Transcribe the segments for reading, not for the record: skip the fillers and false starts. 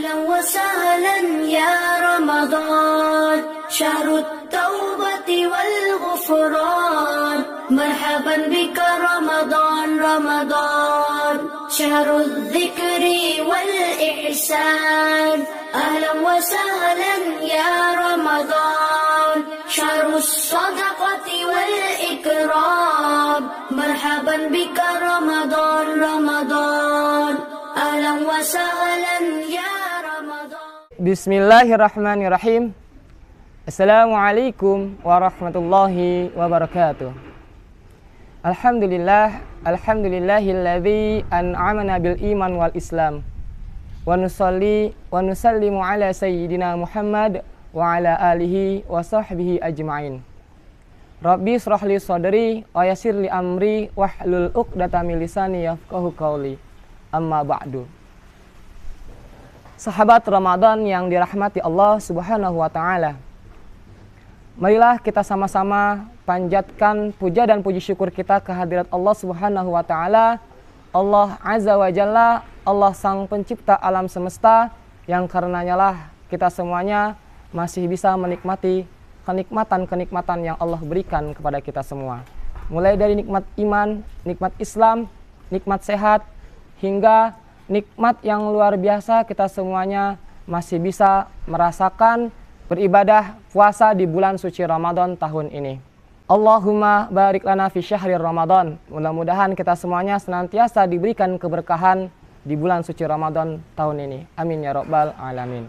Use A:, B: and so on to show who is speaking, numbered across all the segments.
A: أهلا وسهلا يا رمضان شهر التوبة والغفران مرحبا بك رمضان رمضان شهر الذكر والإحسان أهلا وسهلا يا رمضان شهر الصدقة والإكرام مرحبا بك رمضان رمضان أهلا وسهلا يا رمضان.
B: Bismillahirrahmanirrahim. Assalamualaikum warahmatullahi wabarakatuh. Alhamdulillahilladzi an'amana bil iman wal islam. Wa nusalli wa nusallimu ala sayyidina Muhammad wa ala alihi wa sahbihi ajma'in. Rabbi israh li sadri wa yassir li amri wahlul 'uqdatam min lisani yafqahu qawli. Amma ba'du. Sahabat Ramadan yang dirahmati Allah Subhanahu wa taala. Marilah kita sama-sama panjatkan puja dan puji syukur kita kehadirat Allah Subhanahu wa taala, Allah Azza wa Jalla, Allah Sang Pencipta alam semesta, yang karenanya lah kita semuanya masih bisa menikmati kenikmatan-kenikmatan yang Allah berikan kepada kita semua. Mulai dari nikmat iman, nikmat Islam, nikmat sehat, hingga nikmat yang luar biasa kita semuanya masih bisa merasakan beribadah puasa di bulan suci Ramadan tahun ini. Allahumma barik lana fi syahri Ramadan. Mudah-mudahan kita semuanya senantiasa diberikan keberkahan di bulan suci Ramadan tahun ini. Amin ya rabbal alamin.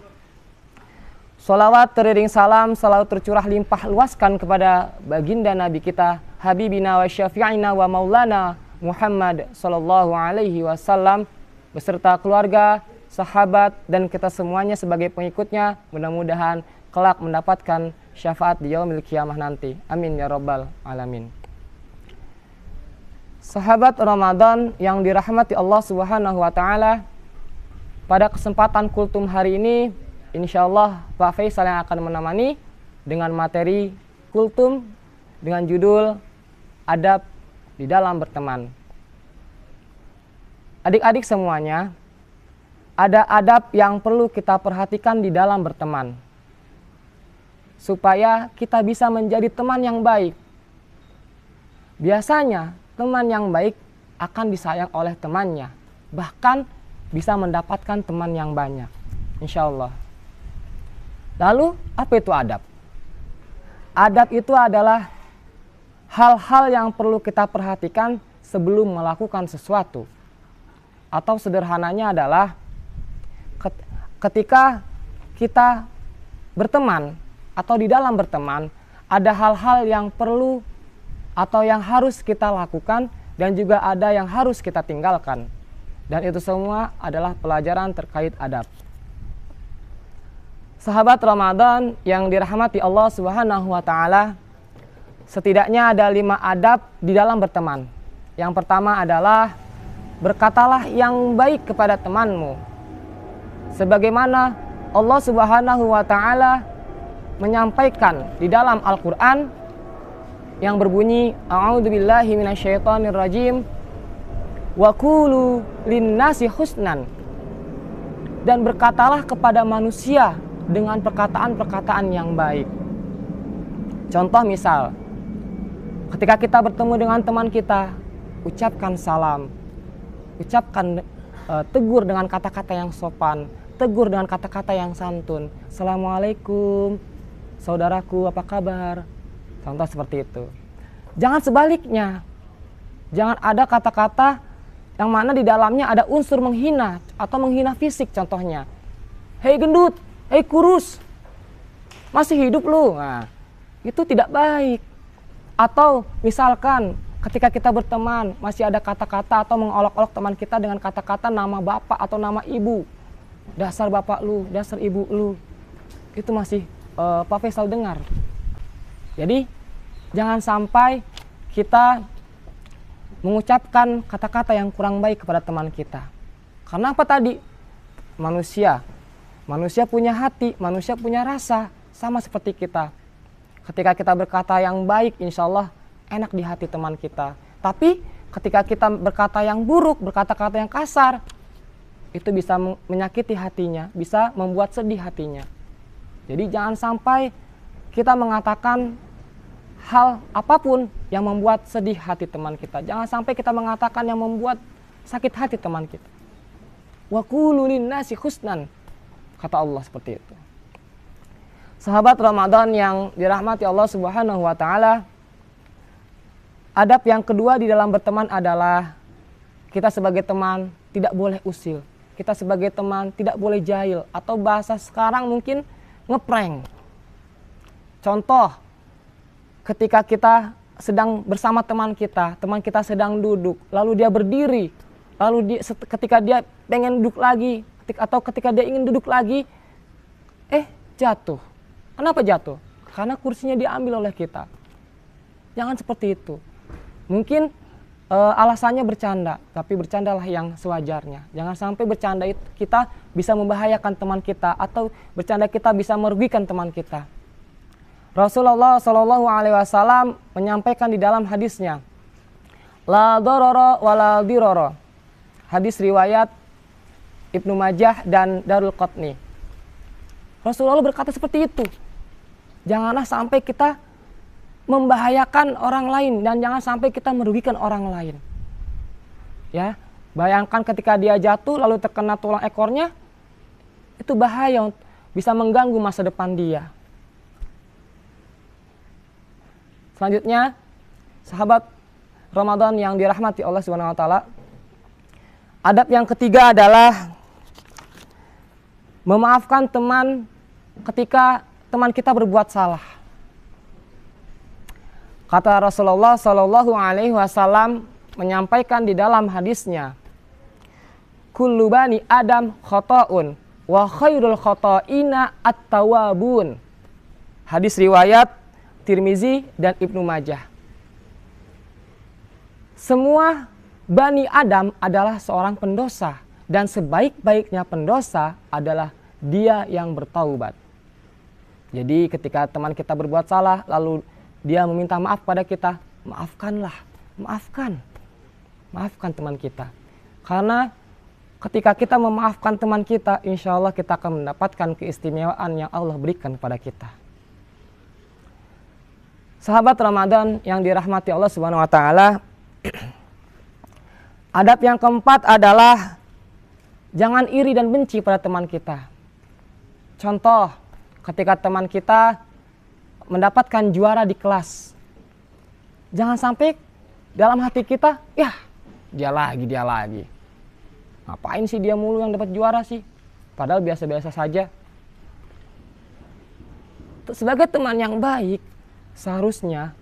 B: Salawat teriring salam selalu tercurah limpah luaskan kepada baginda Nabi kita, Habibina wa syafi'ina wa maulana Muhammad sallallahu alaihi wasallam beserta keluarga, sahabat, dan kita semuanya sebagai pengikutnya, mudah-mudahan kelak mendapatkan syafaat di yaumil qiyamah nanti. Amin ya rabbal alamin. Sahabat Ramadan yang dirahmati Allah Subhanahu wa taala, pada kesempatan kultum hari ini insyaallah Pak Faisal yang akan menemani dengan materi kultum dengan judul Adab di dalam berteman. Adik-adik semuanya, ada adab yang perlu kita perhatikan di dalam berteman supaya kita bisa menjadi teman yang baik. Biasanya teman yang baik akan disayang oleh temannya, bahkan bisa mendapatkan teman yang banyak, insya Allah. Lalu apa itu adab? Adab itu adalah hal-hal yang perlu kita perhatikan sebelum melakukan sesuatu. Atau sederhananya adalah ketika kita berteman atau di dalam berteman, ada hal-hal yang perlu atau yang harus kita lakukan dan juga ada yang harus kita tinggalkan. Dan itu semua adalah pelajaran terkait adab. Sahabat Ramadan yang dirahmati Allah Subhanahu wa taala, setidaknya ada 5 adab di dalam berteman. Yang pertama adalah berkatalah yang baik kepada temanmu. Sebagaimana Allah Subhanahu wa taala menyampaikan di dalam Al-Qur'an yang berbunyi, A'udzubillahi minasyaitonirrajim, wa qulu linnasi husnan. Dan berkatalah kepada manusia dengan perkataan-perkataan yang baik. Contoh misal, ketika kita bertemu dengan teman kita, ucapkan salam, ucapkan tegur dengan kata-kata yang sopan, tegur dengan kata-kata yang santun. Assalamualaikum, saudaraku, apa kabar? Contoh seperti itu. Jangan sebaliknya. Jangan ada kata-kata yang mana di dalamnya ada unsur menghina atau menghina fisik, contohnya. Hei gendut, hei kurus, masih hidup lu. Nah, itu tidak baik. Atau misalkan ketika kita berteman, masih ada kata-kata atau mengolok-olok teman kita dengan kata-kata nama bapak atau nama ibu. Dasar bapak lu, dasar ibu lu. Itu masih Pak Faisal dengar. Jadi, jangan sampai kita mengucapkan kata-kata yang kurang baik kepada teman kita. Karena apa tadi? Manusia punya hati, manusia punya rasa, sama seperti kita. Ketika kita berkata yang baik, insya Allah enak di hati teman kita. Tapi ketika kita berkata yang buruk, berkata-kata yang kasar, itu bisa menyakiti hatinya, bisa membuat sedih hatinya. Jadi jangan sampai kita mengatakan hal apapun yang membuat sedih hati teman kita. Jangan sampai kita mengatakan yang membuat sakit hati teman kita. Wa qulu linnasi husnan, kata Allah seperti itu. Sahabat Ramadan yang dirahmati Allah Subhanahu wa taala, adab yang kedua di dalam berteman adalah kita sebagai teman tidak boleh usil. Kita sebagai teman tidak boleh jahil, atau bahasa sekarang mungkin ngeprank. Contoh, ketika kita sedang bersama teman kita sedang duduk, lalu dia berdiri, lalu ketika dia pengen duduk lagi, atau ketika dia ingin duduk lagi, jatuh. Kenapa jatuh? Karena kursinya diambil oleh kita. Jangan seperti itu. Mungkin alasannya bercanda, tapi bercandalah yang sewajarnya. Jangan sampai bercanda itu kita bisa membahayakan teman kita, atau bercanda kita bisa merugikan teman kita. Rasulullah Shallallahu Alaihi Wasallam menyampaikan di dalam hadisnya, la dororo wala diroro. Hadis riwayat Ibnu Majah dan Darul Qutni. Rasulullah berkata seperti itu. Janganlah sampai kita membahayakan orang lain, dan jangan sampai kita merugikan orang lain. Ya, bayangkan ketika dia jatuh lalu terkena tulang ekornya, itu bahaya, bisa mengganggu masa depan dia. Selanjutnya, sahabat Ramadan yang dirahmati Allah Subhanahu wa taala, adab yang ketiga adalah memaafkan teman ketika teman kita berbuat salah. Kata Rasulullah Shallallahu Alaihi Wasallam menyampaikan di dalam hadisnya, kullu bani Adam khata'un wa khairul khata'ina at-tawabun. Hadis riwayat Tirmizi dan Ibnu Majah. Semua Bani Adam adalah seorang pendosa, dan sebaik-baiknya pendosa adalah dia yang bertaubat. Jadi ketika teman kita berbuat salah lalu dia meminta maaf pada kita, maafkanlah, maafkan teman kita. Karena ketika kita memaafkan teman kita, insya Allah kita akan mendapatkan keistimewaan yang Allah berikan kepada kita. Sahabat Ramadan yang dirahmati Allah Subhanahu wa taala, adab yang keempat adalah jangan iri dan benci pada teman kita. Contoh, ketika teman kita mendapatkan juara di kelas, jangan sampai dalam hati kita, ya dia lagi. Ngapain sih dia mulu yang dapat juara sih? Padahal biasa-biasa saja. Sebagai teman yang baik, seharusnya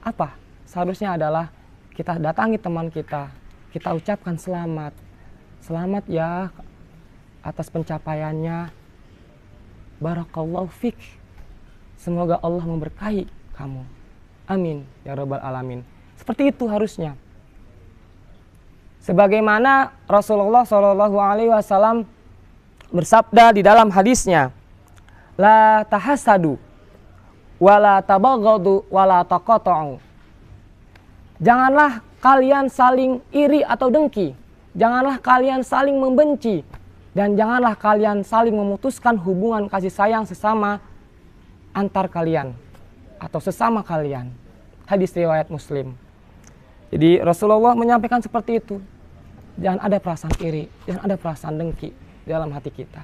B: apa? Seharusnya adalah kita datangi teman kita ucapkan selamat. Selamat ya atas pencapaiannya. Barakallahu fik. Semoga Allah memberkahi kamu. Amin ya rabbal alamin. Seperti itu harusnya. Sebagaimana Rasulullah Shallallahu Alaihi Wasallam bersabda di dalam hadisnya, la tahasadu, wala tabaghadu, wala taqata'u. Janganlah kalian saling iri atau dengki. Janganlah kalian saling membenci. Dan janganlah kalian saling memutuskan hubungan kasih sayang sesama antar kalian atau sesama kalian. Hadis riwayat Muslim. Jadi Rasulullah menyampaikan seperti itu. Jangan ada perasaan iri, jangan ada perasaan dengki dalam hati kita.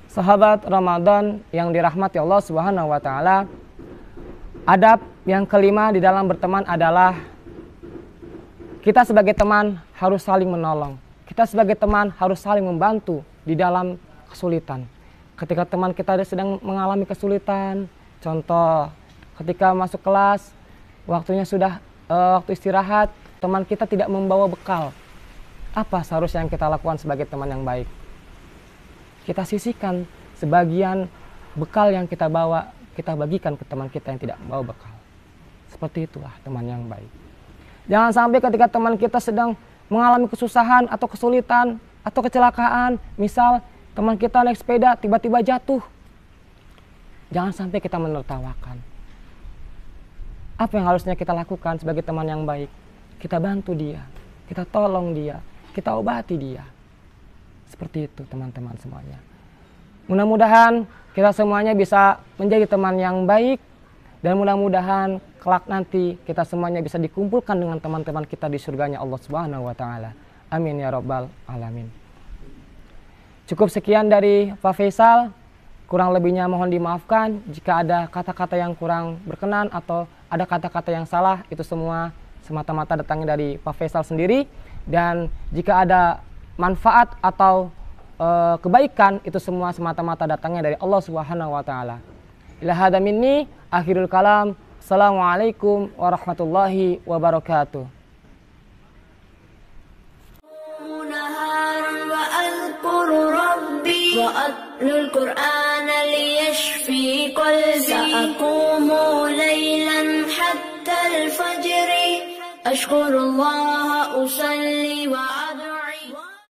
B: Sahabat Ramadan yang dirahmati Allah Subhanahu wa taala, adab yang kelima di dalam berteman adalah kita sebagai teman harus saling menolong. Kita sebagai teman harus saling membantu di dalam kesulitan. Ketika teman kita sedang mengalami kesulitan, contoh ketika masuk kelas, waktunya sudah waktu istirahat, teman kita tidak membawa bekal. Apa seharusnya yang kita lakukan sebagai teman yang baik? Kita sisihkan sebagian bekal yang kita bawa, kita bagikan ke teman kita yang tidak membawa bekal. Seperti itulah teman yang baik. Jangan sampai ketika teman kita sedang mengalami kesusahan atau kesulitan atau kecelakaan, misal teman kita naik sepeda tiba-tiba jatuh, jangan sampai kita menertawakan. Apa yang harusnya kita lakukan sebagai teman yang baik? Kita bantu dia, kita tolong dia, kita obati dia. Seperti itu teman-teman semuanya. Mudah-mudahan kita semuanya bisa menjadi teman yang baik, dan mudah-mudahan kelak nanti kita semuanya bisa dikumpulkan dengan teman-teman kita di surganya Allah Subhanahu wa taala. Amin ya rabbal alamin. Cukup sekian dari Pak Faisal. Kurang lebihnya mohon dimaafkan jika ada kata-kata yang kurang berkenan atau ada kata-kata yang salah, itu semua semata-mata datangnya dari Pak Faisal sendiri. Dan jika ada manfaat atau kebaikan, itu semua semata-mata datangnya dari Allah Subhanahu wa taala. Ila hadza minni akhirul kalam. Assalamualaikum warahmatullahi wabarakatuh.
A: وأتلو القرآن ليشفي قلبي سأقوم ليلا حتى الفجر أشكر الله أصلي